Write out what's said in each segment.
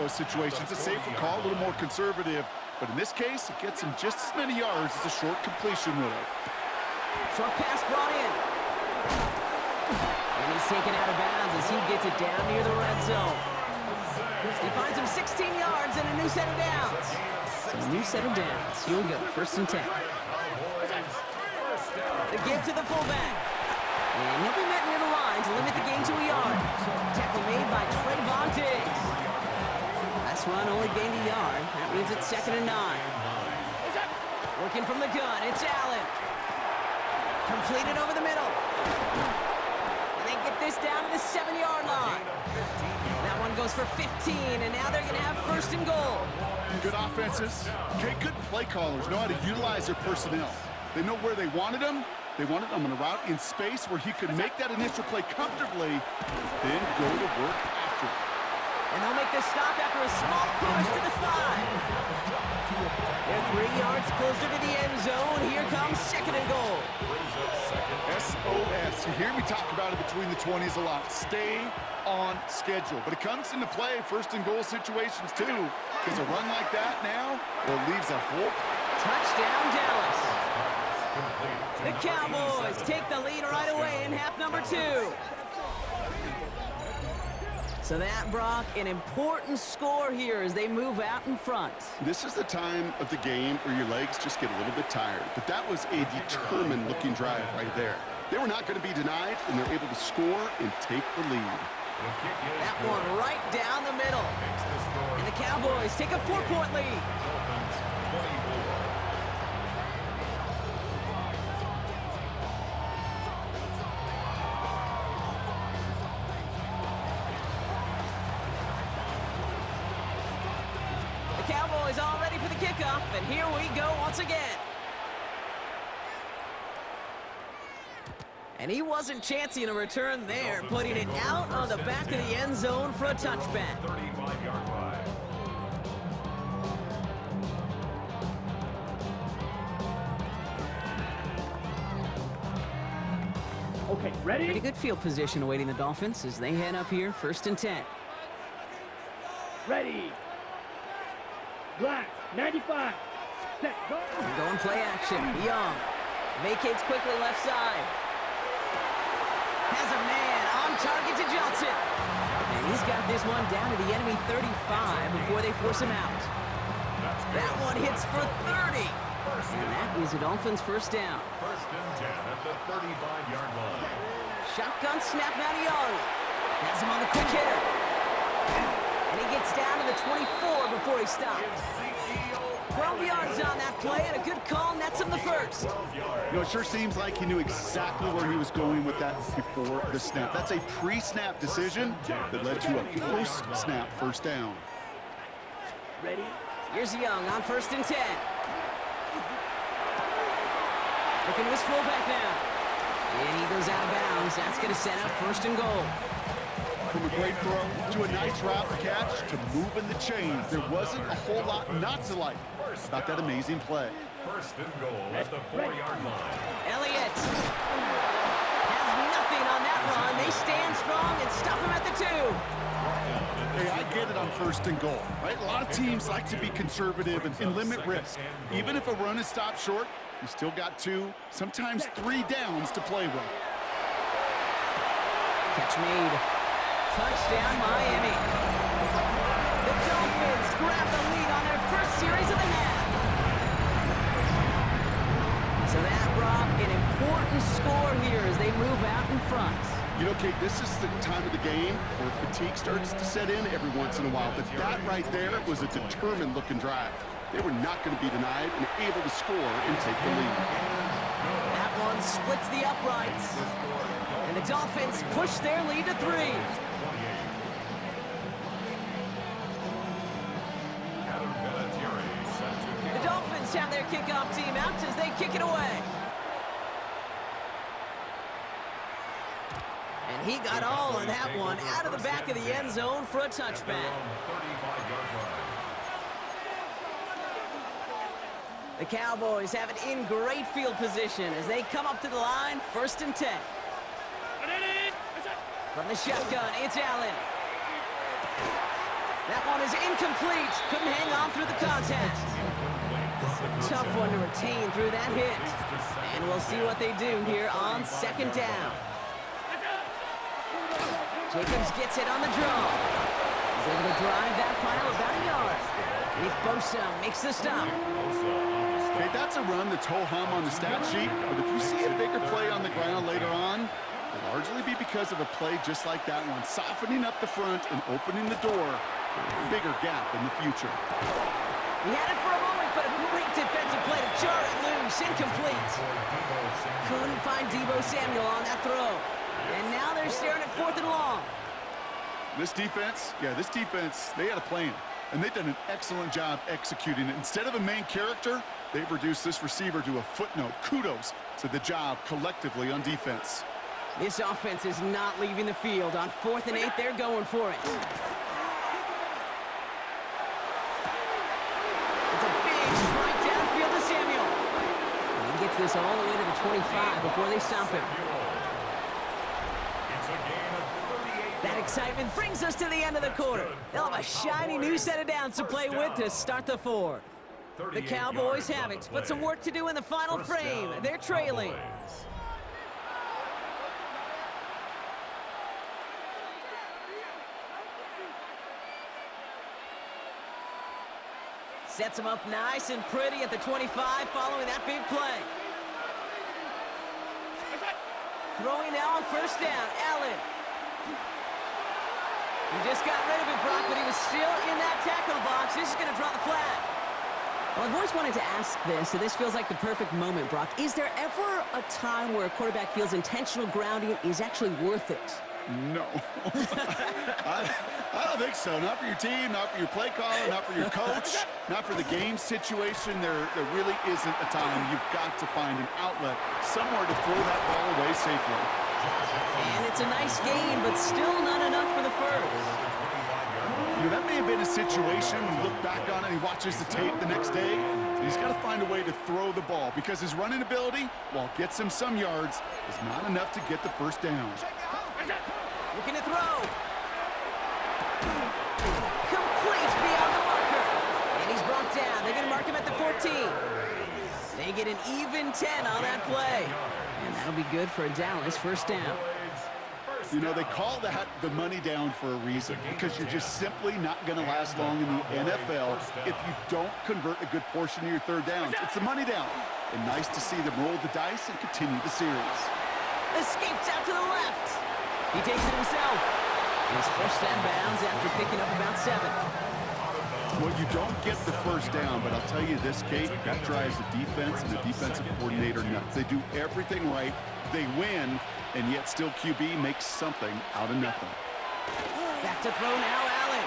those situations. A safer call, a little more conservative. But in this case, it gets him just as many yards as a short completion would have. Short pass brought in. And he's taken out of bounds as he gets it down near the red zone. He finds him 16 yards and a new set of downs. So a new set of downs. Here we go, 1st and 10. The give to the fullback. And he'll be met near the line to limit the gain to a yard. Tackle made by Trayvon Diggs. Last run only gained a yard. That means it's 2nd and 9. Working from the gun, it's Allen. Completed over the middle. And they get this down to the 7-yard line. That one goes for 15, and now they're going to have 1st and goal. Good offenses. Okay, good play callers know how to utilize their personnel. They know where they wanted them. They wanted him on a route in space where he could make that initial play comfortably, then go to work after it. And they'll make this stop after a small push to the 5. They're 3 yards closer to the end zone. Here comes 2nd and goal. SOS. You hear me talk about it between the 20s a lot. Stay on schedule. But it comes into play 1st and goal situations too. Because a run like that now, well, leaves a hole. Touchdown, Dallas. The Cowboys take the lead right away in half number 2. So that, Brock, an important score here as they move out in front. This is the time of the game where your legs just get a little bit tired. But that was a determined-looking drive right there. They were not going to be denied, and they're able to score and take the lead. That one right down the middle. And the Cowboys take a 4-point lead. The Cowboys all ready for the kickoff, and here we go once again. And he wasn't chancing a return there, putting it out on the back of the end zone for a touchback. 35-yard line. Okay, ready? Pretty good field position awaiting the Dolphins as they head up here, 1st and 10. Ready. Glass, 95. Set, go. And going play action. Young vacates quickly left side. Has a man on target to Johnson. And he's got this one down to the enemy 35 before they force him out. That one hits for 30. And that is a Dolphins 1st down. 1st and 10 at the 35-yard line. Shotgun snap now to Young. Has him on the quick hitter. And he gets down to the 24 before he stops. 12 yards on that play, and a good call nets him the 1st. You know, it sure seems like he knew exactly where he was going with that before the snap. That's a pre-snap decision that led to a post-snap 1st down. Ready. Here's Young on 1st and 10. Looking to his fullback now. And he goes out of bounds. That's going to set up 1st and goal. From a great throw to a nice route catch to moving the chains, there wasn't a whole lot not to like about that amazing play. 1st and goal at the 4-yard line. Elliott has nothing on that run. They stand strong and stop him at the 2. Hey, I get it on 1st and goal, right? A lot of teams like to be conservative and limit risk. Even if a run is stopped short, you still got 2, sometimes 3 downs to play with. Catch made. Touchdown, Miami. The Dolphins grab the lead on their 1st series of the half. So that, Brock, an important score here as they move out in front. You know, Kate, this is the time of the game where fatigue starts to set in every once in a while. But that right there was a determined-looking drive. They were not going to be denied and able to score and take the lead. That one splits the uprights. And the Dolphins push their lead to 3. The Dolphins have their kickoff team out as they kick it away. And he got all of that one out of the back of the end zone for a touchback. The Cowboys have it in great field position as they come up to the line, 1st and 10. From the shotgun, it's Allen. That one is incomplete. Couldn't hang on through the contact. Tough one to retain through that hit. And we'll see what they do here on second down. Jacobs gets it on the draw. He's able to drive that pile about a yard. Nick Bosa makes the stop. Okay, that's a run that's ho-hum on the stat sheet, but if you see a bigger play on the ground later on, it'll largely be because of a play just like that one, softening up the front and opening the door for a bigger gap in the future. He had it for a moment, but a great defensive play to jar it loose, incomplete. Couldn't find Deebo Samuel on that throw. And now they're staring at 4th and long. This defense, they had a plan, and they've done an excellent job executing it. Instead of a main character, they've reduced this receiver to a footnote. Kudos to the job collectively on defense. This offense is not leaving the field. On 4th and 8, they're going for it. It's a big strike downfield to Samuel. And he gets this all the way to the 25 before they stop him. That excitement brings us to the end of the quarter. They'll have a shiny new set of downs to play with to start the 4th. The Cowboys have it, but some work to do in the final frame. They're trailing. Sets him up nice and pretty at the 25 following that big play. Throwing now on 1st down, Allen. He just got rid of it, Brock, but he was still in that tackle box. This is going to draw the flag. Well, I've always wanted to ask this, so this feels like the perfect moment, Brock. Is there ever a time where a quarterback feels intentional grounding is actually worth it? No. I don't think so. Not for your team, not for your play caller, not for your coach, not for the game situation. There really isn't a time. You've got to find an outlet, somewhere to throw that ball away safely. And it's a nice gain, but still not enough for the first. You know, that may have been a situation, you look back on it, he watches the tape the next day, and he's got to find a way to throw the ball because his running ability, while it gets him some yards, is not enough to get the 1st down. Looking to throw. Complete beyond the marker. And he's brought down. They're going to mark him at the 14. They get an even 10 on that play. And that'll be good for Dallas. 1st down. You know, they call that the money down for a reason because you're just simply not going to last long in the NFL if you don't convert a good portion of your 3rd downs. It's the money down. And nice to see them roll the dice and continue the series. Escapes out to the left. He takes it himself. And he's forced out of bounds after picking up about 7. Well, you don't get the 1st down, but I'll tell you this, Kate, that drives the defense and the defensive coordinator nuts. They do everything right. They win, and yet still QB makes something out of nothing. Back to throw now, Allen.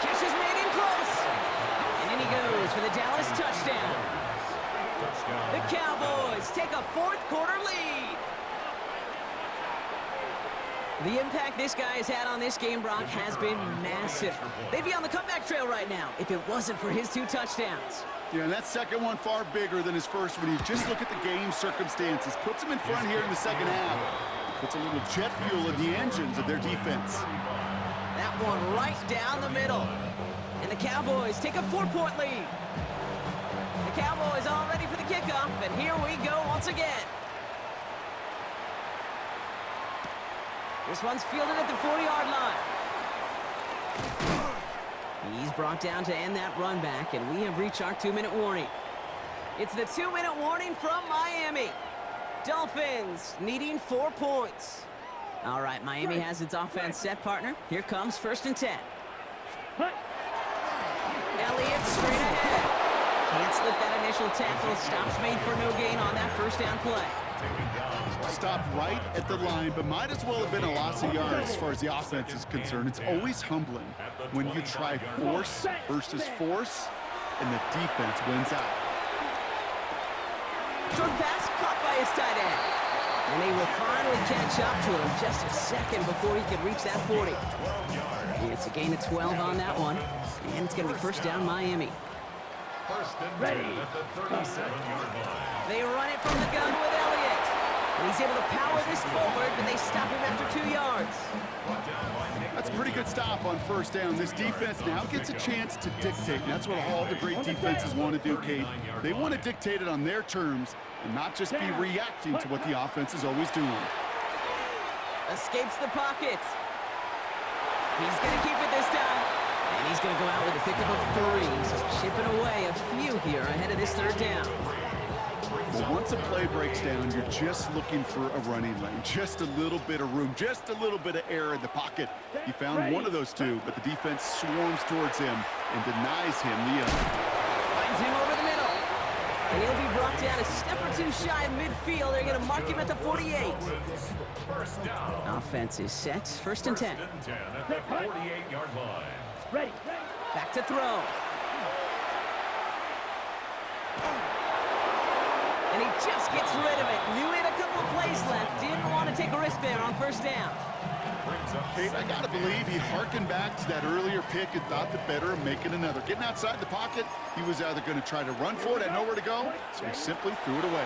Catch is made in close. And in he goes for the Dallas touchdown. The Cowboys take a 4th quarter lead. The impact this guy has had on this game, Brock, has been massive. They'd be on the comeback trail right now if it wasn't for his 2 touchdowns. Yeah, and that second one far bigger than his first when you just look at the game circumstances. Puts him in front here in the second half. Puts a little jet fuel in the engines of their defense. That one right down the middle. And the Cowboys take a 4-point lead. The Cowboys all ready for the kickoff, and here we go once again. This one's fielded at the 40-yard line. He's brought down to end that run back, and we have reached our 2-minute warning. It's the 2-minute warning from Miami. Dolphins needing 4 points. All right, Miami has its offense set, partner. Here comes 1st and 10. Elliott straight ahead. Can't slip that initial tackle. Stops made for no gain on that 1st down play. Stopped right at the line, but might as well have been a loss of yards as far as the offense is concerned. It's always humbling when you try force versus force, and the defense wins out. Short pass caught by his tight end. And they will finally catch up to him just a second before he can reach that 40. It's a gain of 12 on that one, and it's going to be 1st down Miami. First and 10 at the 37-yard line. They run it from the gun with Elliott. And he's able to power this forward, but they stop him after 2 yards. That's a pretty good stop on first down. This defense now gets a chance to dictate, and that's what all the great defenses want to do, Kate. They want to dictate it on their terms and not just be reacting to what the offense is always doing. Escapes the pocket. He's going to keep it this time. And he's going to go out with a pickup of 3. So chipping away a few here ahead of this third down. Well, once a play breaks down, you're just looking for a running lane. Just a little bit of room, just a little bit of air in the pocket. He found one of those two, but the defense swarms towards him and denies him the other. Finds him over the middle. And he'll be brought down a step or two shy of midfield. They're going to mark him at the 48. Offense is set. First and 10. First and 10 at the 48-yard line. Ready. Back to throw. And he just gets rid of it. Knew he had a couple of plays left. Didn't want to take a risk there on first down. Kate, I got to believe he harkened back to that earlier pick and thought the better of making another. Getting outside the pocket, he was either going to try to run for it, had nowhere to go, so he simply threw it away.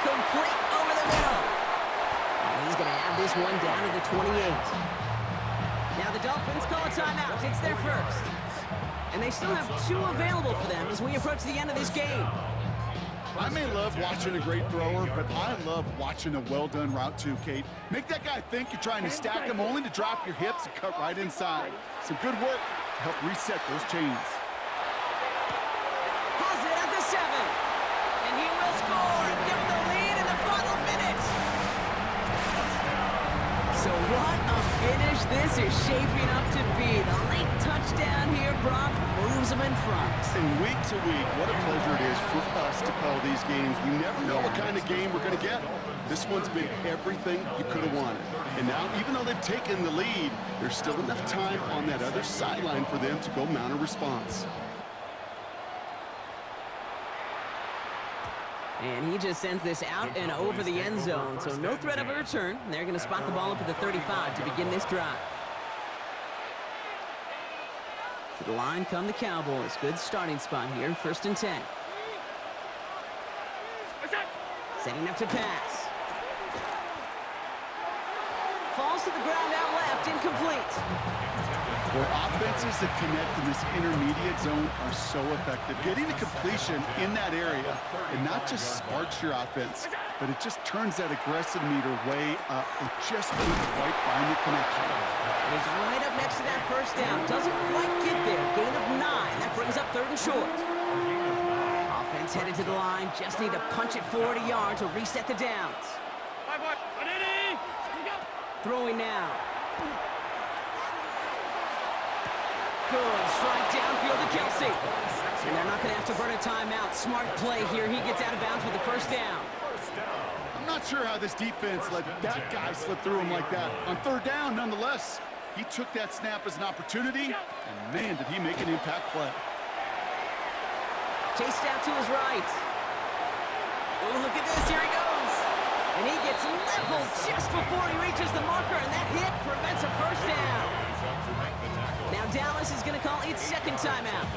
Complete over the middle. And he's going to have this one down to the 28. Now the Dolphins call a timeout. It's their first. And they still have 2 available for them as we approach the end of this game. I may love watching a great thrower, but I love watching a well-done route too, Kate. Make that guy think you're trying to stack him only to drop your hips and cut right inside. Some good work to help reset those chains. Has it at the 7. And he will score and give them the lead in the final minute. So what a finish this is shaping up to be. The late touchdown here, Brock, moves them in front. And week to week, what a pleasure it is for us to call these games. We never know what kind of game we're going to get. This one's been everything you could have wanted. And now, even though they've taken the lead, there's still enough time on that other sideline for them to go mount a response. And he just sends this out and over the end zone, so no threat of a return. They're going to spot the ball up at the 35 to begin this drive. To the line come the Cowboys. Good starting spot here, first and 10. Setting up to pass. Falls to the ground out left, incomplete. Where offenses that connect in this intermediate zone are so effective. Getting a completion in that area, it not just sparks your offense, but it just turns that aggressive meter way up and just couldn't quite find the connection. And he's right up next to that first down. Doesn't quite get there. Gain of 9. That brings up third and short. Offense headed to the line. Just need to punch it 40 yards to reset the downs. Throwing now. Good strike downfield to Kelsey. And they're not going to have to burn a timeout. Smart play here. He gets out of bounds with the first down. I'm not sure how this defense let that guy slip through him like that. On third down, nonetheless, he took that snap as an opportunity, and man, did he make an impact play. Chased out to his right. Oh, look at this. Here he goes. And he gets leveled just before he reaches the marker, and that hit prevents a first down. Now Dallas is going to call its second timeout.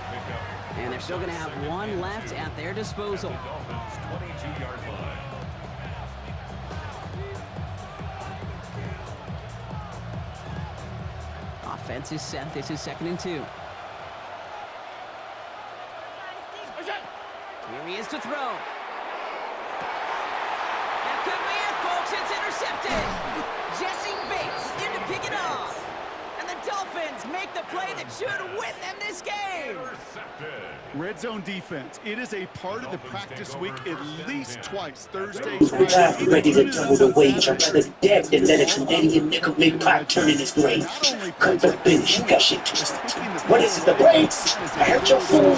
And they're still going to have 1 left at their disposal. Dolphins 22-yard line. Offense is set. This is 2nd and 2. Here he is to throw. That could be it, folks. It's intercepted. Jesse Bates in to pick it off. And the Dolphins make the play that should win them this game. Red zone defense. It is a part of the practice week at least twice. Thursday, I'm tired, be ready to double the wage. I'm to the depth and let a Canadian nickel make pop turn in his grave. Come to the finish, you got shit twisted. What is it, the brakes? I heard your fool.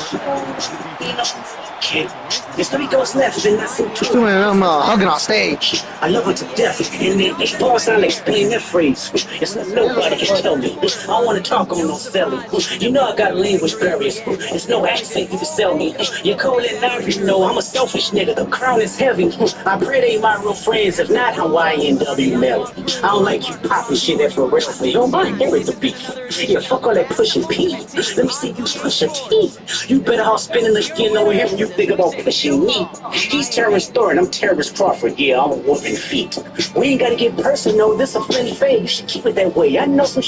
Kid, there's 3 doors left, and that's so true. I'm hugging on stage. I love her to death, and they pause out, explain their phrase. It's not nobody can tell me. All wanna talk on no selling. You know I got language barriers. It's no accent you can sell me. You're cold and Irish, no, I'm a selfish nigga. The crown is heavy. I pray they my real friends, if not Hawaiian W melody. I don't like you popping shit that for real. You don't mind hearing the beat. Yeah, fuck all that pushing P. Let me see you push a T. You better off spinning the skin over here when you think about pushing me. He's Terrence Thorne, I'm Terrence Crawford. Yeah, I'm whooping feet. We ain't gotta get personal, this a friendly fade. You should keep it that way. I know some shit.